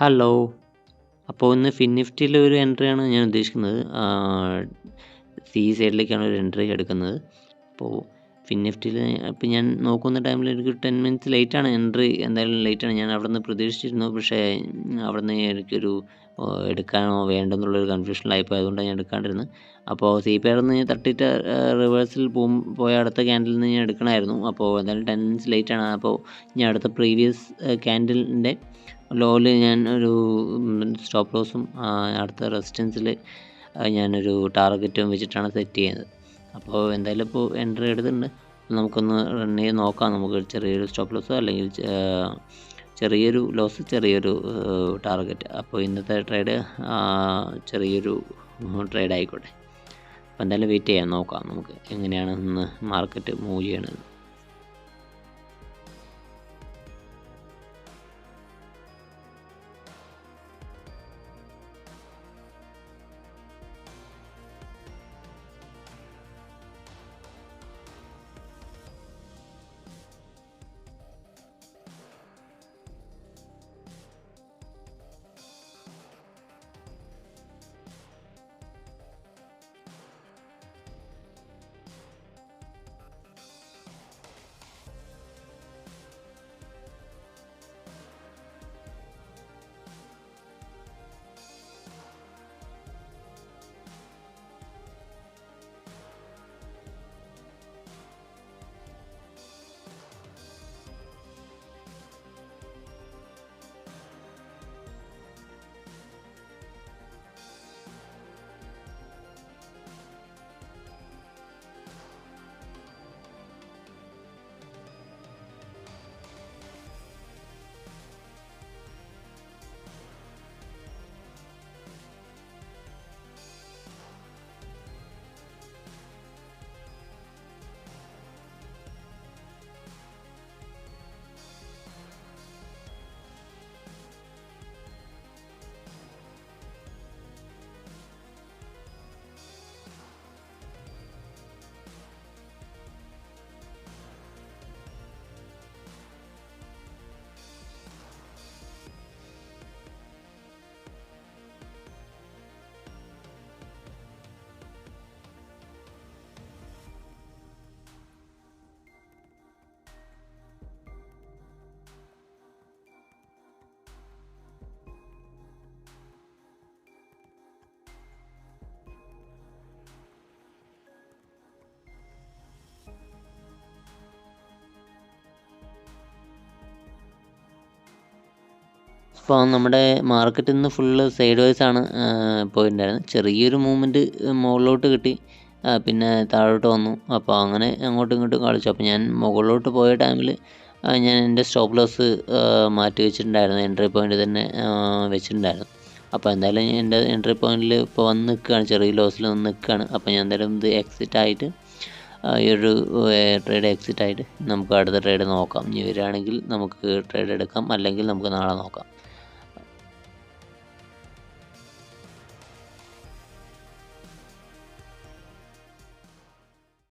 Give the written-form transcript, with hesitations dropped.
Hello. അപ്പോൾ ഇന്ന് ഫിൻനിഫ്റ്റിയിലെ ഒരു എൻട്രിയാണ് ഞാൻ ഉദ്ദേശിക്കുന്നത്. സി സൈഡിലേക്കാണ് ഒരു എൻട്രി എടുക്കുന്നത്. അപ്പോൾ ഫിൻനിഫ്റ്റിയിൽ ഇപ്പം ഞാൻ നോക്കുന്ന ടൈമിൽ എനിക്ക് 10 മിനിറ്റ്സ് ലേറ്റാണ് എൻട്രി. എന്തായാലും ലേറ്റാണ്. ഞാൻ അവിടുന്ന് പ്രതീക്ഷിച്ചിരുന്നു. പക്ഷേ അവിടുന്ന് എനിക്കൊരു എടുക്കാനോ വേണ്ടെന്നുള്ളൊരു കൺഫ്യൂഷനിലായിപ്പോയി. അതുകൊണ്ടാണ് ഞാൻ എടുക്കാണ്ടിരുന്നത്. അപ്പോൾ CPR-ന്ന് ഞാൻ തട്ടിയിട്ട് റിവേഴ്സിൽ പോയ അടുത്ത ക്യാൻഡിലിൽ നിന്ന് ഞാൻ എടുക്കണമായിരുന്നു. അപ്പോൾ എന്തായാലും 10 മിനിറ്റ്സ് ലേറ്റാണ്. അപ്പോൾ ഞാൻ അടുത്ത പ്രീവിയസ് ക്യാൻഡിലിൻ്റെ ലോയിൽ ഞാൻ ഒരു സ്റ്റോപ്പ് ലോസും അടുത്ത റെസിസ്റ്റൻസിൽ ഞാനൊരു ടാർഗറ്റും വെച്ചിട്ടാണ് സെറ്റ് ചെയ്യുന്നത്. അപ്പോൾ എന്തായാലും ഇപ്പോൾ എൻട്രി എടുത്തിട്ടുണ്ട്. നമുക്കൊന്ന് റൺ ചെയ്ത് നോക്കാം. നമുക്ക് ചെറിയൊരു സ്റ്റോപ്പ് ലോസോ അല്ലെങ്കിൽ ചെറിയൊരു ലോസ്, ചെറിയൊരു ടാർഗറ്റ്. അപ്പോൾ ഇന്നത്തെ ട്രേഡ് ചെറിയൊരു ട്രേഡ് ആയിക്കോട്ടെ. അപ്പോൾ എന്തായാലും വെയിറ്റ് ചെയ്യാം, നോക്കാം നമുക്ക് എങ്ങനെയാണ് ഇന്ന് മാർക്കറ്റ് മൂവ് ചെയ്യണത്. ഇപ്പോൾ നമ്മുടെ മാർക്കറ്റ് ഇന്ന് ഫുള്ള് സൈഡ് വൈസ് ആണ് പോയിട്ടുണ്ടായിരുന്നത്. ചെറിയൊരു മൂവ്മെൻറ്റ് മുകളിലോട്ട് കിട്ടി, പിന്നെ താഴോട്ട് വന്നു. അപ്പോൾ അങ്ങനെ അങ്ങോട്ടും ഇങ്ങോട്ടും കളിച്ചു. അപ്പോൾ ഞാൻ മുകളിലോട്ട് പോയ ടൈമിൽ ഞാൻ എൻ്റെ സ്റ്റോപ്പ് ലോസ് മാറ്റി വെച്ചിട്ടുണ്ടായിരുന്നു. എൻട്രി പോയിൻ്റ് തന്നെ വെച്ചിട്ടുണ്ടായിരുന്നു. അപ്പോൾ എന്തായാലും എൻ്റെ എൻട്രി പോയിന്റിൽ ഇപ്പോൾ വന്ന് നിൽക്കുകയാണ്, ചെറിയ ലോസിൽ വന്ന് നിൽക്കുകയാണ്. അപ്പോൾ ഞാൻ എന്തായാലും ഇത് എക്സിറ്റ് ആയിട്ട് ഈ ഒരു ട്രേഡ് എക്സിറ്റ് ആയിട്ട് നമുക്ക് അടുത്ത ട്രേഡ് നോക്കാം. ഇനി വരികയാണെങ്കിൽ നമുക്ക് ട്രേഡ് എടുക്കാം, അല്ലെങ്കിൽ നമുക്ക് നാളെ നോക്കാം.